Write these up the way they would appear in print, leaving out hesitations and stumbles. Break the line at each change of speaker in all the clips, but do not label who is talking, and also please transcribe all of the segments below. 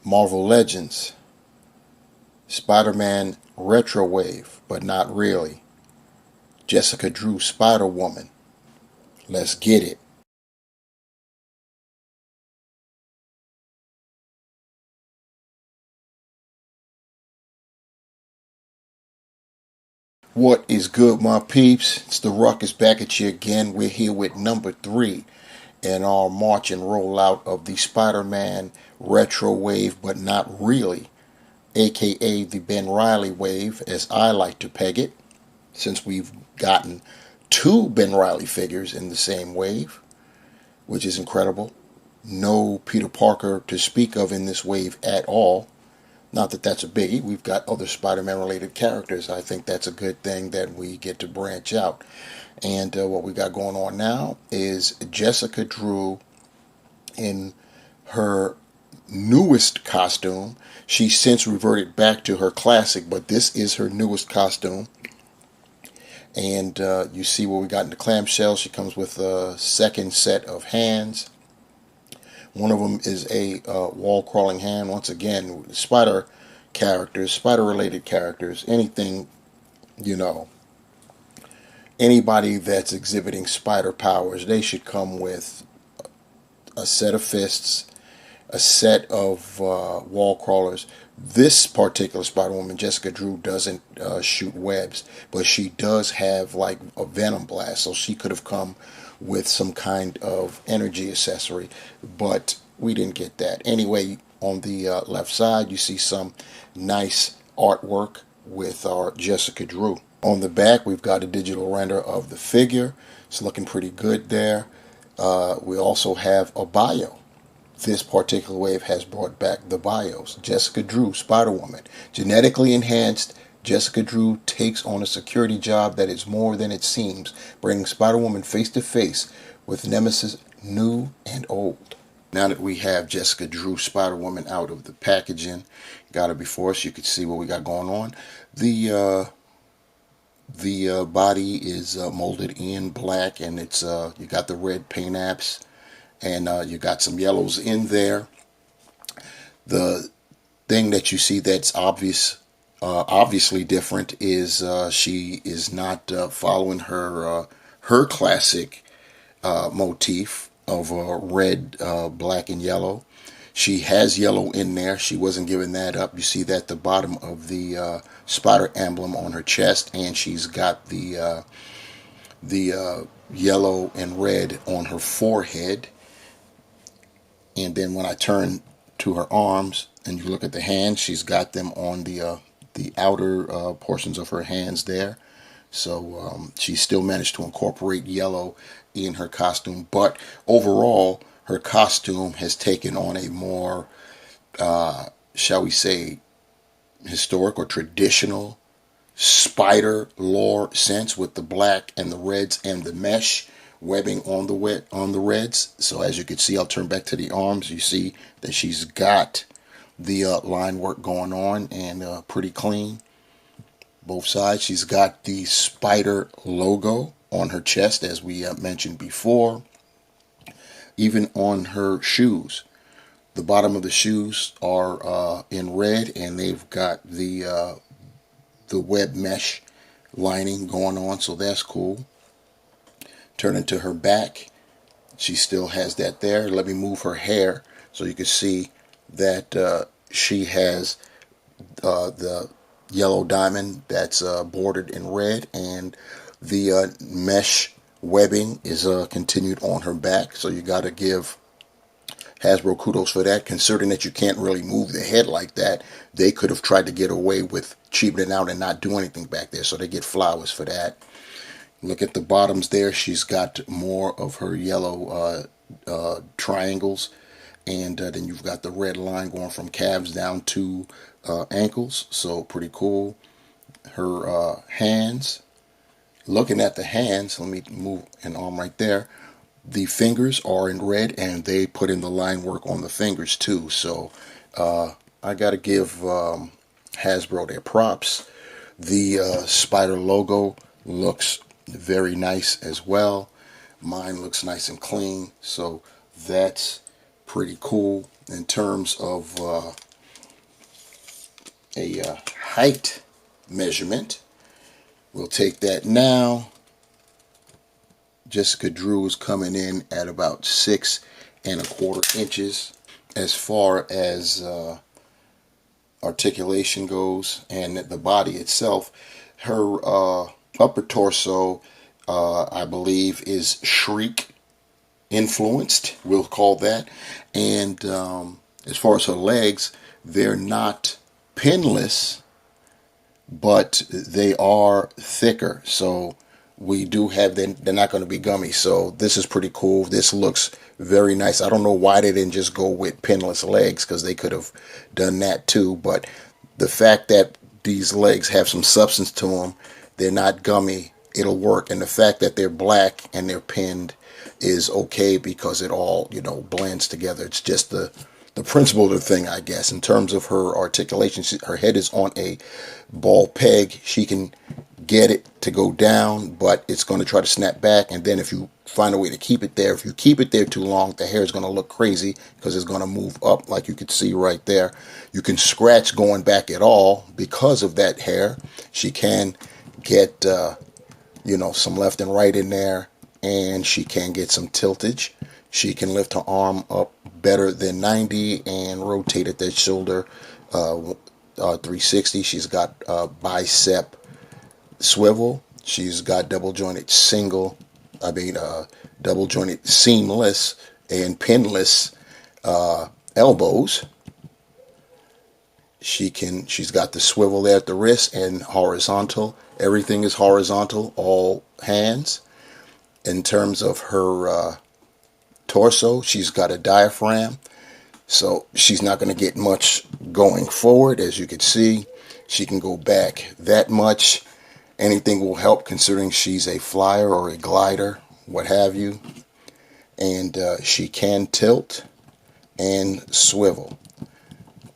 Marvel Legends, Spider-Man Retro Wave, but not really. Jessica Drew Spider-Woman. Let's get it. What is good, my peeps? It's the Ruckus back at you again. We're here with number 3 in our march and rollout of the Spider-Man Retro Wave, but not really, aka the Ben Reilly Wave, as I like to peg it, since we've gotten 2 Ben Reilly figures in the same wave, which is incredible. No Peter Parker to speak of in this wave at all. Not that that's a biggie. We've got other Spider-Man related characters. I think that's a good thing that we get to branch out. And what we got going on now is Jessica Drew in her newest costume. She's since reverted back to her classic, but this is her newest costume. And you see what we got in the clamshell. She comes with a second set of hands. One of them is a wall-crawling hand. Once again, spider characters, spider-related characters, anything, anybody that's exhibiting spider powers, they should come with a set of fists, a set of wall crawlers. This particular Spider-Woman, Jessica Drew, doesn't shoot webs, but she does have like a venom blast, so she could have come with some kind of energy accessory, but we didn't get that. Anyway, on the left side, you see some nice artwork with our Jessica Drew. On the back, we've got a digital render of the figure. It's looking pretty good there. We also have a bio. This particular wave has brought back the bios. Jessica Drew, Spider-Woman. Genetically enhanced, Jessica Drew takes on a security job that is more than it seems, bringing Spider-Woman face to face with nemesis new and old. Now that we have Jessica Drew Spider-Woman out of the packaging, got her before us, you can see what we got going on. The body is molded in black, and it's you got the red paint apps, and you got some yellows in there. The thing that you see that's obviously different is she is not following her classic motif of red, black, and yellow. She has yellow in there. She wasn't giving that up. You see that at the bottom of the spider emblem on her chest, and she's got the yellow and red on her forehead. And then when I turn to her arms and you look at the hands, she's got them on the outer portions of her hands there. So she still managed to incorporate yellow in her costume, but overall her costume has taken on a more shall we say historic or traditional spider lore sense, with the black and the reds and the mesh webbing on the reds. So as you can see, I'll turn back to the arms. You see that she's got the line work going on, and pretty clean. Both sides. She's got the spider logo on her chest, as we mentioned before. Even on her shoes, the bottom of the shoes are in red, and they've got the web mesh lining going on, so that's cool. Turning to her back, she still has that there. Let me move her hair so you can see that she has the yellow diamond that's bordered in red, and the mesh webbing is continued on her back. So you got to give Hasbro kudos for that, considering that you can't really move the head like that. They could have tried to get away with cheapening out and not do anything back there, so they get flowers for that. Look at the bottoms there. She's got more of her yellow triangles, and then you've got the red line going from calves down to ankles, so pretty cool. Her hands, looking at the hands, let me move an arm right there. The fingers are in red, and they put in the line work on the fingers too, so I gotta give Hasbro their props. The spider logo looks very nice as well. Mine looks nice and clean, so that's pretty cool in terms of a height measurement. We'll take that now. Jessica Drew is coming in at about 6¼ inches as far as articulation goes, and the body itself. Her upper torso, I believe, is Shriek influenced, we'll call that. And as far as her legs, they're not pinless, but they are thicker. So we do have, they're not going to be gummy. So this is pretty cool. This looks very nice. I don't know why they didn't just go with pinless legs, because they could have done that too. But the fact that these legs have some substance to them, they're not gummy, it'll work. And the fact that they're black and they're pinned is okay, because it all, blends together. It's just the principle of the thing, I guess. In terms of her articulation, her head is on a ball peg. She can get it to go down, but it's going to try to snap back. And then if you find a way to keep it there, if you keep it there too long, the hair is going to look crazy, because it's going to move up, like you could see right there. You can scratch going back at all because of that hair. She can get some left and right in there, and she can get some tiltage. She can lift her arm up better than 90 and rotate at that shoulder 360. She's got bicep swivel. She's got double jointed seamless and pinless elbows. She's got the swivel there at the wrist, and horizontal. Everything is horizontal, all hands. In terms of her torso, she's got a diaphragm, so she's not going to get much going forward. As you can see, she can go back that much. Anything will help, considering she's a flyer or a glider, what have you. And she can tilt and swivel.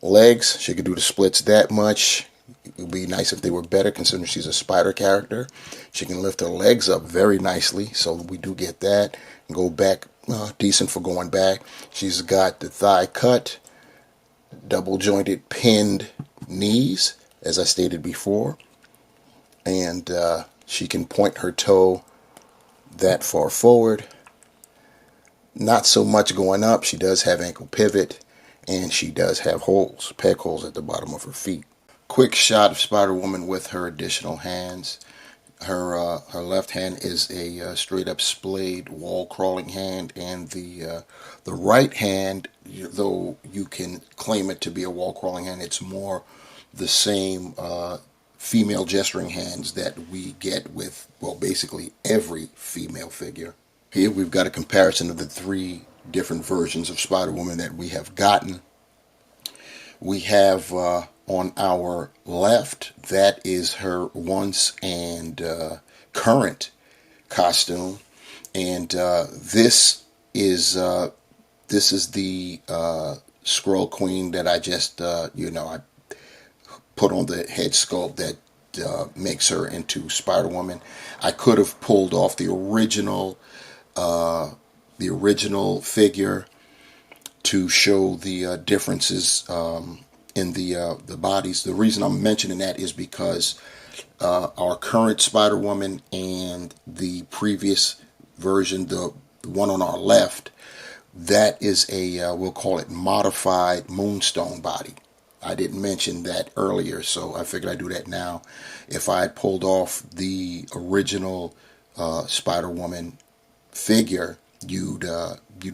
Legs, she could do the splits that much. It would be nice if they were better, considering she's a spider character. She can lift her legs up very nicely, so we do get that. Go back, decent for going back. She's got the thigh cut, double jointed pinned knees, as I stated before. And she can point her toe that far forward. Not so much going up. She does have ankle pivot, and she does have holes, peg holes at the bottom of her feet. Quick shot of Spider-Woman with her additional hands. Her left hand is a straight up splayed wall crawling hand, and the right hand, though you can claim it to be a wall crawling hand, it's more the same female gesturing hands that we get with, well, basically every female figure. Here we've got a comparison of the 3 different versions of Spider-Woman that we have gotten. We have on our left, that is her once and current costume, and this is the Skrull Queen that I just I put on the head sculpt that makes her into Spider-Woman. I could have pulled off the original figure to show the differences in the bodies. The reason I'm mentioning that is because our current Spider-Woman and the previous version, the one on our left, that is a we'll call it modified Moonstone body. I didn't mention that earlier, so I figured I'd do that now. If I had pulled off the original Spider-Woman figure, you'd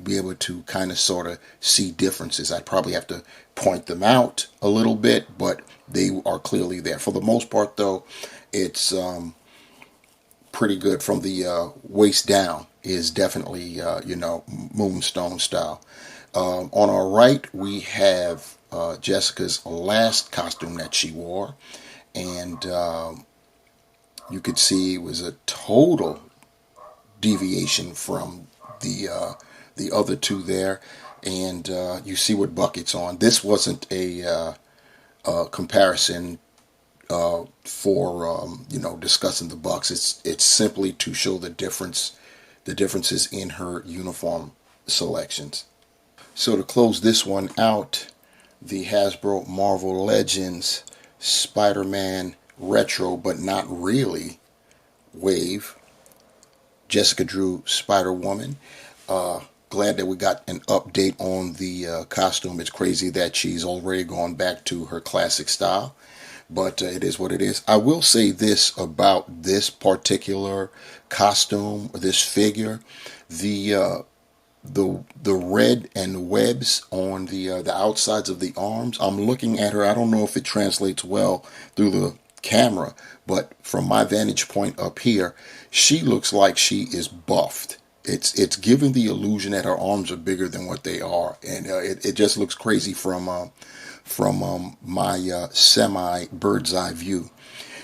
be able to kind of sort of see differences. I'd probably have to point them out a little bit, but they are clearly there. For the most part, though, it's pretty good. From the waist down is definitely Moonstone style. On our right, we have Jessica's last costume that she wore, and you could see it was a total deviation from the other 2 there, and you see what bucket's on. This wasn't a comparison for discussing the bucks. It's simply to show the differences in her uniform selections. So to close this one out, the Hasbro Marvel Legends Spider-Man retro, but not really wave. Jessica Drew Spider-Woman. Glad that we got an update on the costume. It's crazy that she's already gone back to her classic style, but it is what it is. I will say this about this particular costume, this figure, the the red and webs on the outsides of the arms. I'm looking at her. I don't know if it translates well through the camera, but from my vantage point up here, she looks like she is buffed. It's giving the illusion that her arms are bigger than what they are, and it just looks crazy from my semi bird's eye view.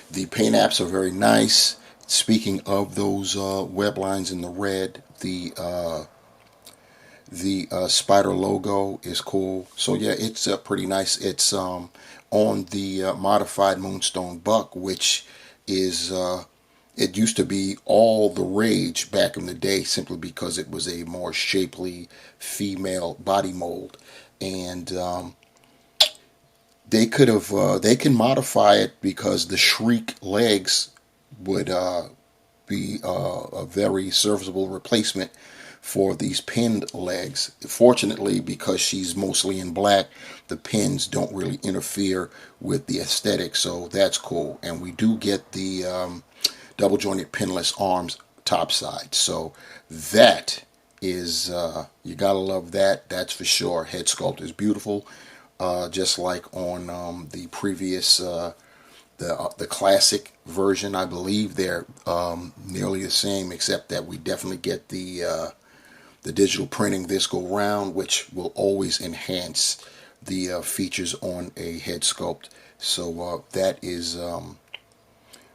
The paint apps are very nice. Speaking of those web lines in the red, the spider logo is cool. So yeah, it's pretty nice. It's on the modified Moonstone Buck, which is it used to be all the rage back in the day simply because it was a more shapely female body mold, and they can modify it because the shriek legs would be a very serviceable replacement for these pinned legs. Fortunately, because she's mostly in black, the pins don't really interfere with the aesthetic, so that's cool. And we do get the double jointed pinless arms topside, so that is you gotta love that. That's for sure. Head sculpt is beautiful, just like on the previous the classic version. I believe they're nearly the same, except that we definitely get the digital printing this go round, which will always enhance the features on a head sculpt. So that is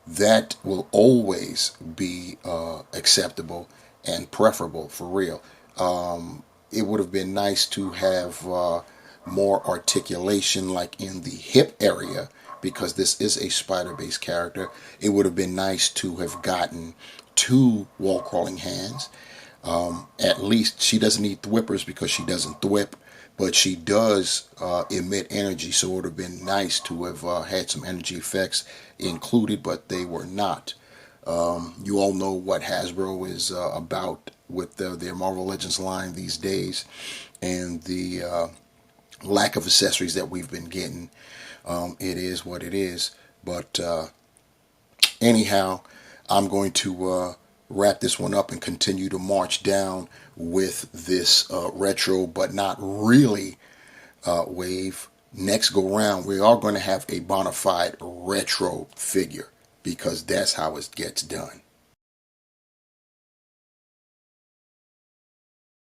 that will always be acceptable and preferable for real. It would have been nice to have more articulation, like in the hip area, because this is a spider-based character. It would have been nice to have gotten two wall crawling hands. At least she doesn't need thwippers because she doesn't thwip, but she does emit energy, so it would have been nice to have had some energy effects included, but they were not. You all know what Hasbro is about with their Marvel Legends line these days, and the lack of accessories that we've been getting. It is what it is. But anyhow, I'm going to wrap this one up and continue to march down with this retro but not really wave. Next go round, we are going to have a bona fide retro figure because that's how it gets done.